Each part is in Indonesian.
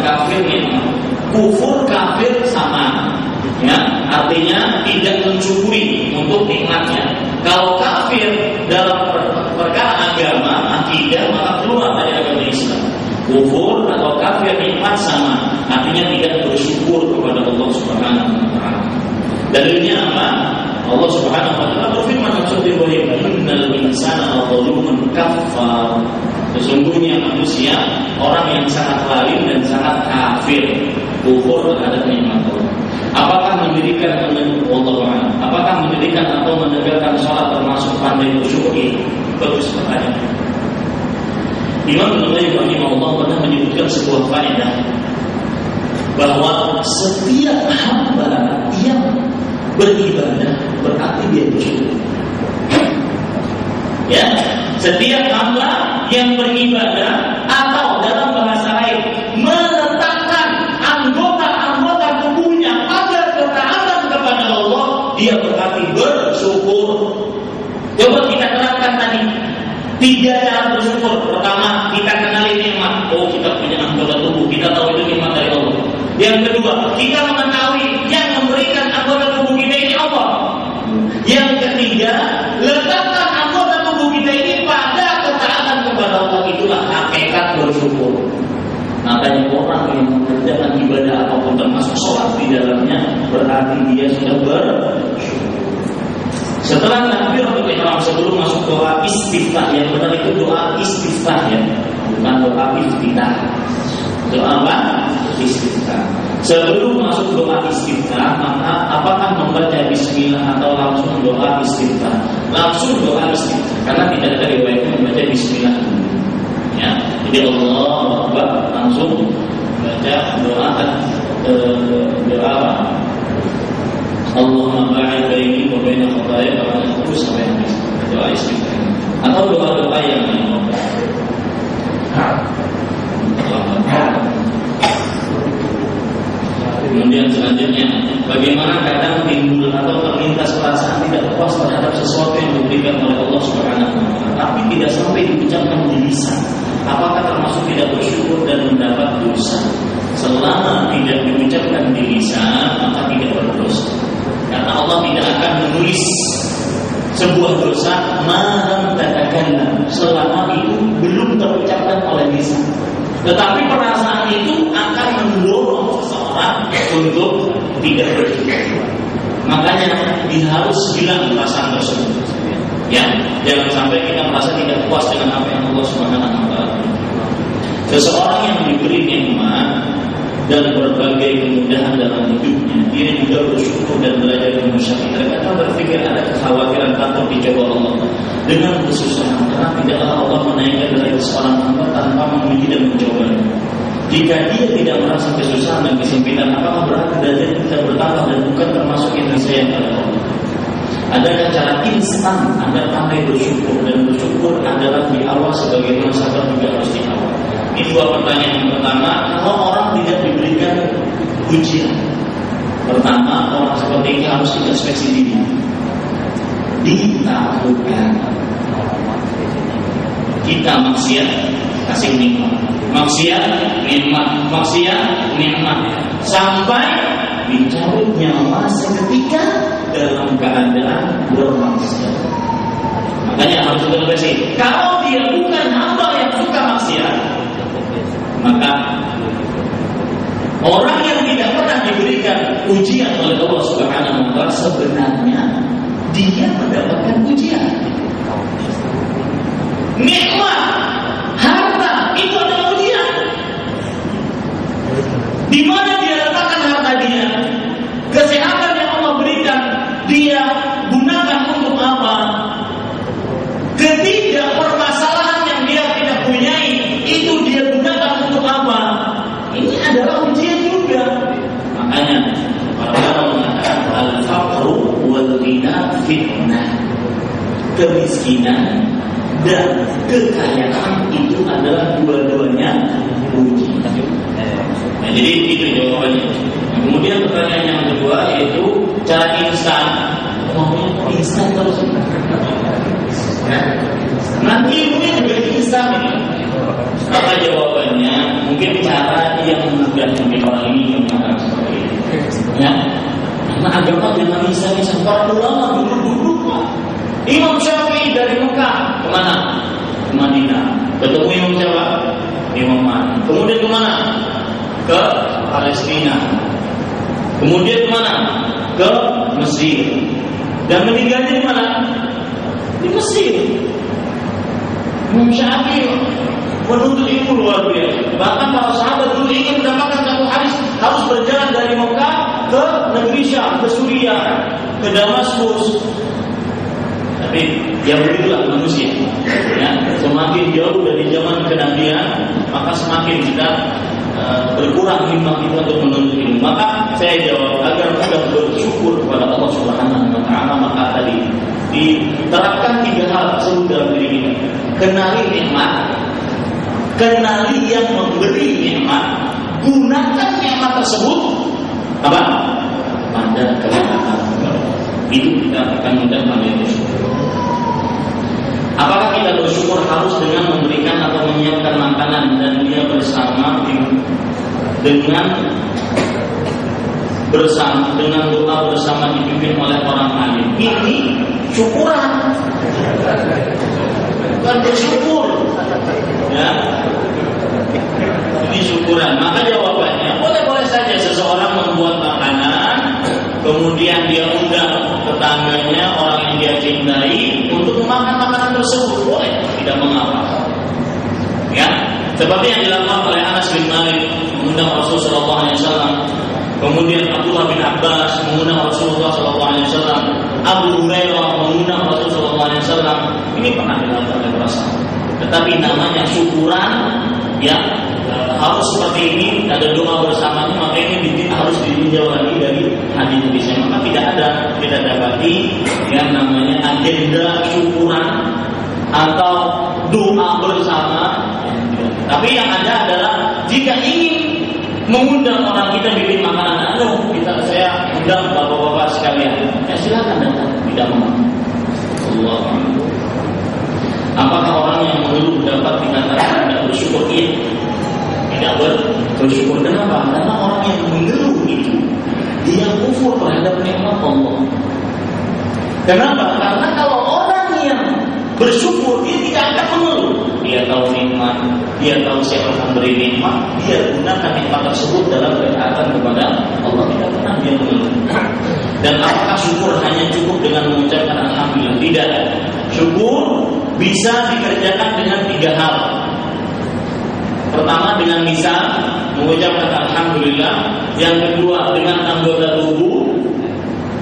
kafir nikmat. Kufur kafir sama. Ya, artinya tidak mensyukuri untuk nikmatnya. Kalau kafir dalam perkara agama, akidah, maka keluar dari agama Islam. Kufur atau kafir nikmat sama, artinya tidak bersyukur kepada Allah Subhanahu wa taala. Dalilnya apa? Allah Subhanahu wa taala berfirman dalam surat Ibrahim, "Innal insana ladzalumun kafar." Sesungguhnya manusia orang yang sangat zalim dan sangat kafir, kufur terhadap nikmat Allah. Apakah mendirikan apakah mendirikan atau menegakkan sholat termasuk pandai bersyukur? Bagus pertanyaan. Imam Al-Ghazali rahimahullah pernah menyebutkan sebuah faedah bahwa setiap hamba yang beribadah berarti dia bersyukur. Ya, setiap hamba yang beribadah atau dalam bahasa lain meletakkan anggota-anggota tubuhnya pada ketaatan kepada Allah, dia berarti bersyukur. Coba kita terapkan tadi. Tiga cara bersyukur. Pertama, kita kenali nikmat. Oh, kita punya anggota tubuh, kita tahu itu nikmat dari Allah. Yang kedua, kita mengetahui yang memberikan anggota tubuh kita ini Allah. Yang ketiga, letakkan anggota tubuh kita ini pada ketaatan kepada Allah. Itulah hakikat bersyukur. Makanya orang yang mengerjakan ibadah apapun termasuk sholat di dalamnya, berarti dia sudah bersyukur. Setelah takbiratul ihram, sebelum masuk doa istiftah, yang benar itu doa istiftah ya, bukan doa iftitah. Doa apa? Istiftah. Sebelum masuk doa istiftah, maka apakah membaca bismillah atau langsung doa istiftah? Langsung doa istiftah, karena tidak ada riwayat membaca bismillah. Ya, jadi Allah Akbar, langsung baca doa apa? Allahumma ba'id baini wa baina khataaya wa terus sampai habis. Doa istiftah. Atau doa-doa yang lain. Kemudian selanjutnya, bagaimana kadang timbul atau terlintas perasaan tidak puas terhadap sesuatu yang diberikan oleh Allah Subhanahu wa taala, tapi tidak sampai diucapkan di lisan. Apakah termasuk tidak bersyukur dan mendapat dosa? Selama tidak diucapkan di lisan, maka tidak berdosa. Karena Allah tidak akan menulis sebuah dosa malam katakanlah selama itu belum terucapkan oleh lisan. Tetapi perasaan itu akan mendorong seseorang untuk tidak bersyukur. Makanya dia harus bilang perasaan tersebut. Ya, jangan sampai kita merasa tidak puas dengan apa yang Allah Subhanahu wa taala. Seseorang yang diberi nikmat dan berbagai kemudahan dalam hidupnya, dia juga bersyukur dan belajar mensyukuri. Terkadang berpikir ada kekhawatiran takut dicoba Allah dengan kesusahan, karena tidaklah Allah menaikkan dari seorang hamba tanpa menguji dan mencobanya. Jika dia tidak merasa kesusahan dan kesempitan, apakah berarti derajat kita bertambah dan bukan termasuk yang disayang oleh Allah? Adakah cara instan agar pandai bersyukur, dan bersyukur adalah di awal sebagaimana sabar juga harus di awal? Ini dua pertanyaan. Yang pertama, kalau orang tidak diberikan ujian, pertama orang seperti ini harus introspeksi diri. Ditahukan kita maksiat, kasih nikmat, maksiat nikmat, maksiat nikmat, sampai dicabut nyawa seketika dalam keadaan bermaksiat. Makanya harus introspeksi. Kalau dia bukan hamba yang suka maksiat, maka orang yang tidak pernah diberikan ujian oleh Allah Subhanahu wa taala sebenarnya dia mendapatkan ujian. Nikmat, harta itu adalah ujian. Di mana dia letakkan harta dia? Kesehatan yang Allah berikan, dia gunakan untuk apa? Ketiga permasalahan yang dia tidak punyai, itu dia gunakan untuk apa? Ini adalah ujian juga. Makanya para ulama mengatakan al-faqru wal ghina fitnah. Kemiskinan dan kekayaan itu adalah dua-duanya ujian. Nah, jadi itu jawabannya. Kemudian pertanyaan yang kedua yaitu cara instan. Mau instan terus? Nanti ilmunya juga instan ini. Maka jawabannya mungkin cara yang mudah mungkin orang ini mengatakan seperti itu. Ya, karena agama dengan bisa para ulama dulu. Imam Syafi'i dari Mekah kemana? Ke Madinah. Ketemu Imam Syafi'i, Imam Malik. Kemudian kemana? Ke Palestina. Kemudian kemana? Ke Mesir. Dan meninggalnya di mana? Di Mesir. Imam Syafi'i menuntut ilmu luar biasa. Bahkan para sahabat dulu ingin mendapatkan satu hadis harus berjalan dari Mekah ke negeri Syam, ke Suriah, ke Damaskus. Tapi yang begitulah manusia. Ya, semakin jauh dari zaman kenabian, maka semakin kita berkurang himmah kita untuk menuntut ilmu. Maka saya jawab agar kita bersyukur kepada Allah Subhanahu wa taala, maka tadi diterapkan 3 hal tersebut dalam diri kita. Kenali nikmat, kenali yang memberi nikmat, gunakan nikmat tersebut apa? Pada ketaatan. Itu kita akan mendapatkan bersyukur. Apakah kita bersyukur harus dengan memberikan atau menyiapkan makanan dan dia bersama dengan doa bersama dipimpin oleh orang alim? Ini syukuran, bukan bersyukur. Ya, ini syukuran. Maka jawabannya boleh-boleh saja seseorang membuat makanan, kemudian dia undang tetangganya, orang yang dia cintai untuk memakan makanan tersebut, boleh, tidak mengapa. Ya, seperti yang dilakukan oleh Anas bin Malik mengundang Rasulullah SAW, kemudian Abdullah bin Abbas mengundang Rasulullah SAW, Abu Hurairah mengundang Rasulullah SAW. Ini pernah dilakukan oleh Rasul. Tetapi namanya syukuran, ya harus seperti ini, ada doa bersamanya, maka ini harus ditinjau lagi dari hadis Nabi. Maka tidak ada kita dapati yang namanya agenda syukuran atau doa bersama. Tapi yang ada adalah jika ingin mengundang orang kita bikin makanan, saya undang bapak-bapak sekalian, ya silakan datang, tidak mengapa. Allah. Apakah orang yang mengeluh dapat dikatakan tidak bersyukur? Iya, tidak bersyukur. Kenapa? Karena orang yang mengeluh itu dia kufur terhadap nikmat Allah. Kenapa? Karena kalau orang yang bersyukur dia tidak akan mengeluh. Dia tahu nikmat, dia tahu siapa yang beri nikmat, dia gunakan nikmat tersebut dalam ketaatan kepada Allah. Tidak pernah dia mengeluh. Dan apakah syukur hanya cukup dengan mengucapkan alhamdulillah? Tidak. Syukur bisa dikerjakan dengan 3 hal. Pertama dengan lisan, mengucapkan alhamdulillah. Yang kedua dengan anggota tubuh,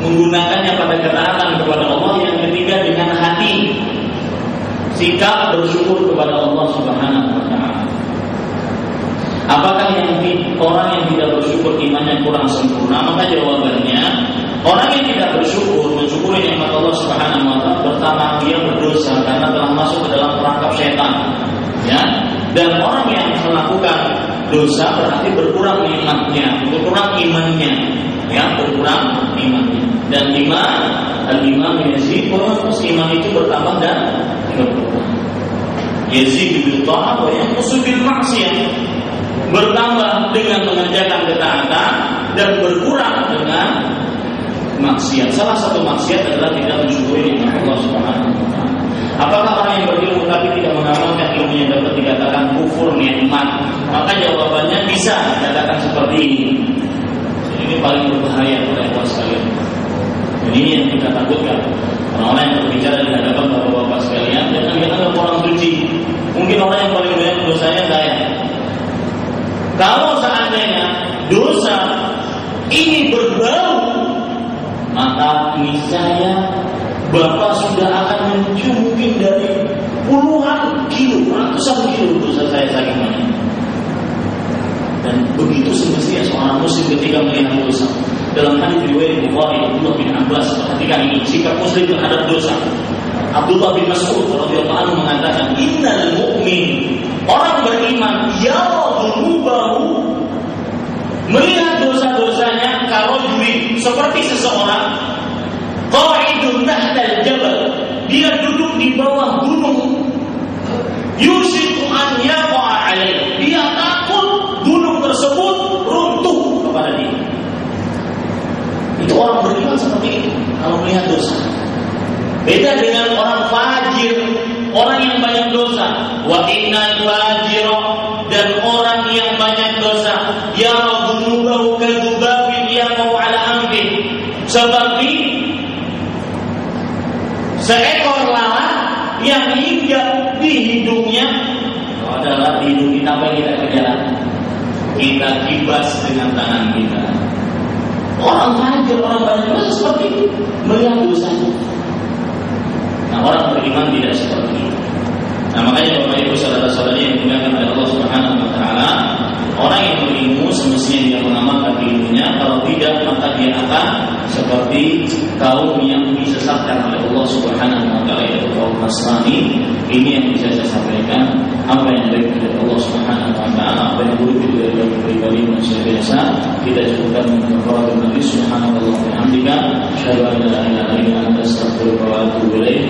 menggunakannya pada ketaatan kepada Allah. Yang ketiga dengan hati, sikap bersyukur kepada Allah Subhanahu wa taala. Apakah orang yang tidak bersyukur imannya kurang sempurna? Maka jawabannya, orang yang tidak bersyukur mensyukuri nikmat Allah Subhanahu wa taala, pertama dia berdosa karena telah masuk ke dalam perangkap setan. Ya, dan orang yang melakukan dosa berarti berkurang nikmatnya, berkurang imannya, ya, berkurang imannya. Dan al-iman yazid, iman itu bertambah dan berkurang. Yazid bil ta'ah wa yanqus bil ma'siyah. Bertambah dengan mengerjakan ketaatan dan berkurang dengan maksiat. Salah satu maksiat adalah tidak mensyukuri nikmat Allah Subhanahu wa taala. Apakah orang yang berilmu tapi tidak mengamalkan ilmunya dapat dikatakan kufur nikmat? Maka jawabannya bisa dikatakan seperti ini. Ini paling berbahaya pada ikhwan sekalian. Dan ini yang kita takutkan. Orang-orang yang berbicara di hadapan bapak-bapak sekalian, jangan dianggap orang suci. Mungkin orang yang paling banyak dosanya saya. Kalau seandainya dosa ini berbau, maka niscaya Bapak sudah akan mencium mungkin dari puluhan kilo, ratusan kilo dosa saya saking banyak. Dan begitu semestinya seorang muslim ketika melihat dosa. Dalam hadis riwayat Bukhari, Abdullah bin Abbas, perhatikan ini sikap muslim terhadap dosa. Abdullah bin Mas'ud radhiyallahu anhu mengatakan, innal mu'min, orang beriman, yadhunubahu, melihat dosa-dosanya kalau juri seperti seseorang qa'idun tahtal jabal, dia duduk di bawah gunung, yushiku an yaqa alaihi, Beda dengan orang fajir, orang yang banyak dosa. Wa innal fajira, dan orang yang banyak dosa, ya dzunubahu kadzubabin yaqau ala anfi, seperti seekor lalat yang hinggap di hidungnya. Adalah di hidung kita, apa yang kita kerjakan? Kita kibas dengan tangan kita. Orang fajir, orang banyak dosa seperti itu, melihat dosanya. Nah, orang beriman tidak seperti itu. Nah, makanya Bapak Ibu saudara-saudari yang dimuliakan oleh Allah Subhanahu wa taala, orang yang berilmu semestinya dia mengamalkan ilmunya, kalau tidak maka dia akan seperti kaum yang disesatkan oleh Allah Subhanahu wa taala, yaitu kaum Nasrani. Ini yang bisa saya sampaikan. Apa yang baik dari Allah Subhanahu wa taala, apa yang buruk dari pribadi manusia biasa, kita cukupkan dengan kepada Nabi Subhanahu wa taala. Alhamdulillah, syada la ilaha illa anta astaghfiruka wa atubu ilaik.